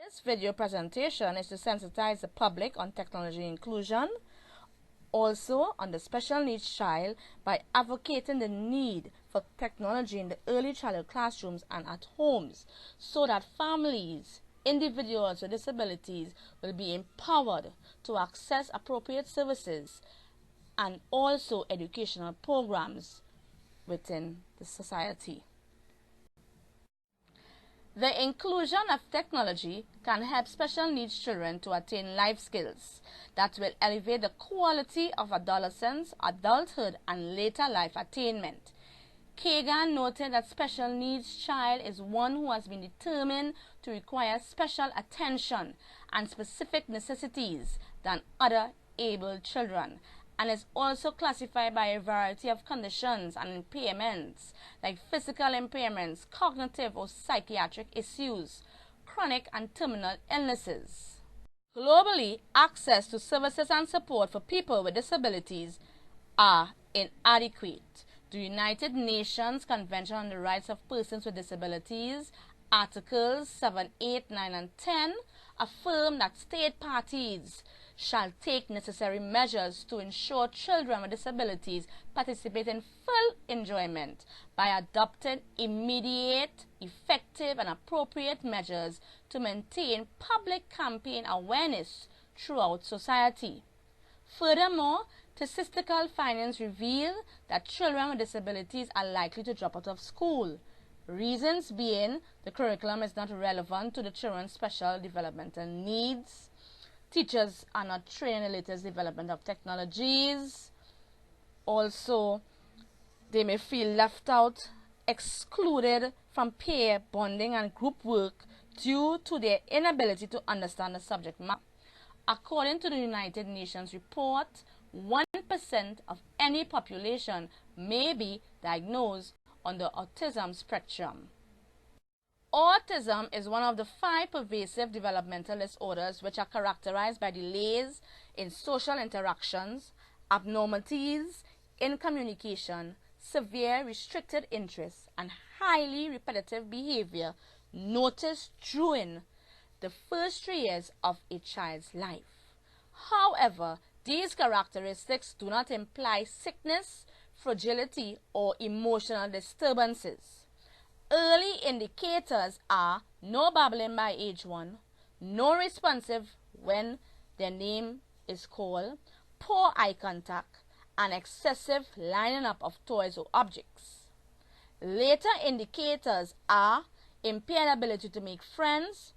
This video presentation is to sensitize the public on technology inclusion, also on the special needs child by advocating the need for technology in the early childhood classrooms and at homes so that families, individuals with disabilities will be empowered to access appropriate services and also educational programs within the society. The inclusion of technology can help special needs children to attain life skills that will elevate the quality of adolescence, adulthood, and later life attainment. Kagan noted that special needs child is one who has been determined to require special attention and specific necessities than other able children, and is also classified by a variety of conditions and impairments like physical impairments, cognitive or psychiatric issues, chronic and terminal illnesses. Globally, access to services and support for people with disabilities are inadequate. The United Nations Convention on the Rights of Persons with Disabilities, Articles 7, 8, 9, and 10 affirm that state parties shall take necessary measures to ensure children with disabilities participate in full enjoyment by adopting immediate, effective, and appropriate measures to maintain public campaign awareness throughout society. Furthermore, statistical findings reveal that children with disabilities are likely to drop out of school. Reasons being the curriculum is not relevant to the children's special developmental needs. Teachers are not trained in the latest development of technologies. Also, they may feel left out, excluded from peer bonding and group work due to their inability to understand the subject matter. According to the United Nations report, 1% of any population may be diagnosed on the autism spectrum. Autism is one of the 5 pervasive developmental disorders which are characterized by delays in social interactions, abnormalities in communication, severe restricted interest, and highly repetitive behavior noticed during the first 3 years of a child's life. However, these characteristics do not imply sickness, fragility, or emotional disturbances. Early indicators are no babbling by age 1, no responsive when their name is called, poor eye contact, and excessive lining up of toys or objects. Later indicators are impaired ability to make friends,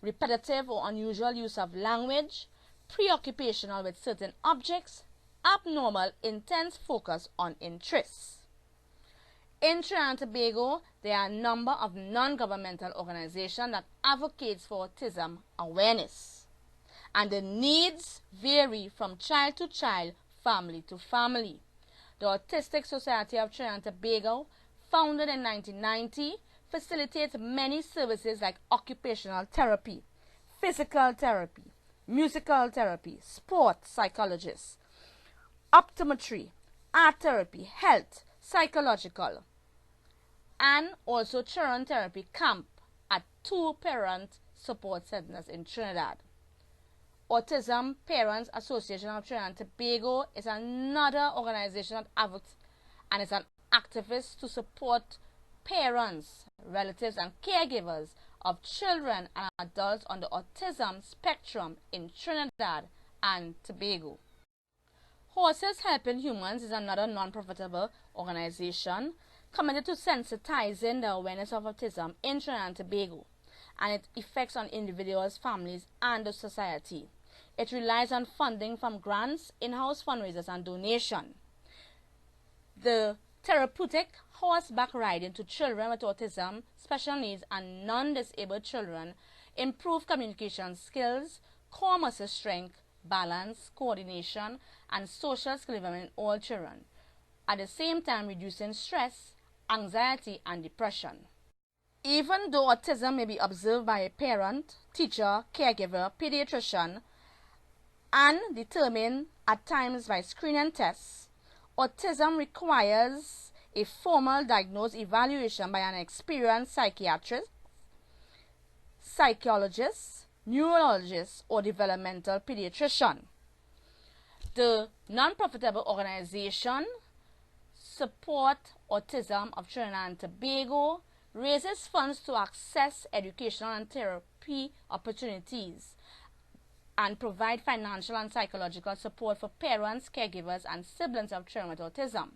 repetitive or unusual use of language, preoccupational with certain objects, abnormal intense focus on interests. In Trinidad and Tobago, there are a number of non-governmental organizations that advocate for autism awareness, and the needs vary from child to child, family to family. The Autistic Society of Trinidad and Tobago, founded in 1990, facilitates many services like occupational therapy, physical therapy, musical therapy, sports psychologists, optometry, art therapy, health, psychological, and also children therapy camp at 2 parent support centers in Trinidad. Autism Parents Association of Trinidad and Tobago is another organization that advocates and is an activist to support parents, relatives, and caregivers of children and adults on the autism spectrum in Trinidad and Tobago. Horses Helping Humans is another non-profitable organization committed to sensitizing the awareness of autism in Trinidad and Tobago and its effects on individuals, families, and the society. It relies on funding from grants, in-house fundraisers, and donation. The therapeutic horseback riding to children with autism, special needs, and non-disabled children improve communication skills, core muscle strength, balance, coordination, and social skill development in all children, at the same time reducing stress, anxiety, and depression. Even though autism may be observed by a parent, teacher, caregiver, pediatrician, and determined at times by screening tests, autism requires a formal diagnosed evaluation by an experienced psychiatrist, psychologist, neurologist, or developmental pediatrician. The non-profitable organization Support Autism of Trinidad and Tobago raises funds to access educational and therapy opportunities and provide financial and psychological support for parents, caregivers, and siblings of children with autism.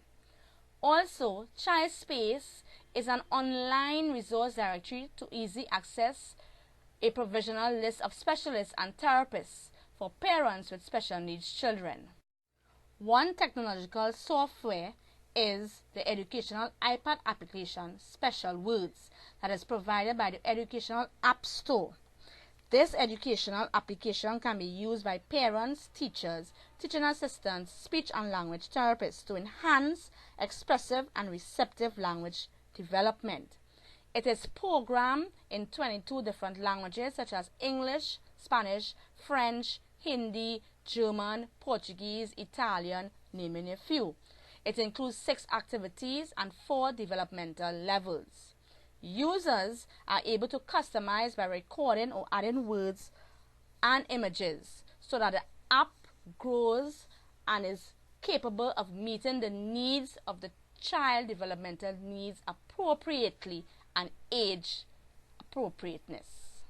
Also, ChildSpace is an online resource directory to easily access a provisional list of specialists and therapists for parents with special needs children. One technological software is the educational iPad application Special Words that is provided by the Educational App Store. This educational application can be used by parents, teachers, teaching assistants, speech and language therapists to enhance expressive and receptive language development. It is programmed in 22 different languages such as English, Spanish, French, Hindi, German, Portuguese, Italian, naming a few. It includes 6 activities and 4 developmental levels. Users are able to customize by recording or adding words and images so that the app grows and is capable of meeting the needs of the child developmental needs appropriately and age appropriateness.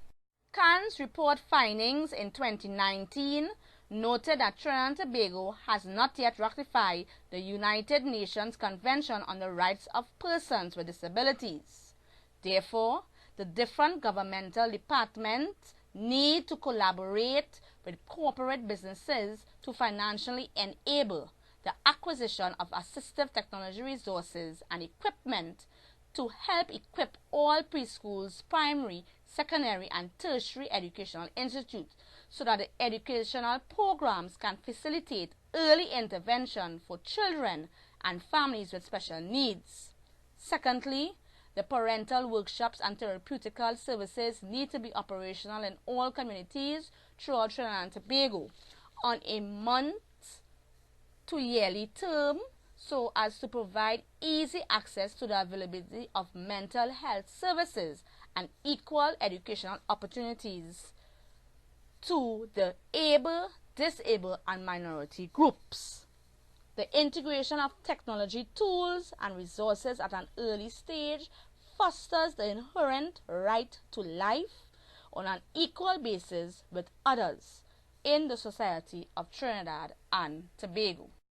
CAN's report findings in 2019 noted that Trinidad and Tobago has not yet ratified the United Nations Convention on the Rights of Persons with Disabilities. Therefore, the different governmental departments need to collaborate with corporate businesses to financially enable the acquisition of assistive technology resources and equipment to help equip all preschools, primary, secondary, and tertiary educational institutes so that the educational programs can facilitate early intervention for children and families with special needs. Secondly, the parental workshops and therapeutical services need to be operational in all communities throughout Trinidad and Tobago on a month to yearly term so as to provide easy access to the availability of mental health services and equal educational opportunities to the able, disabled, and minority groups. The integration of technology tools and resources at an early stage fosters the inherent right to life on an equal basis with others in the society of Trinidad and Tobago.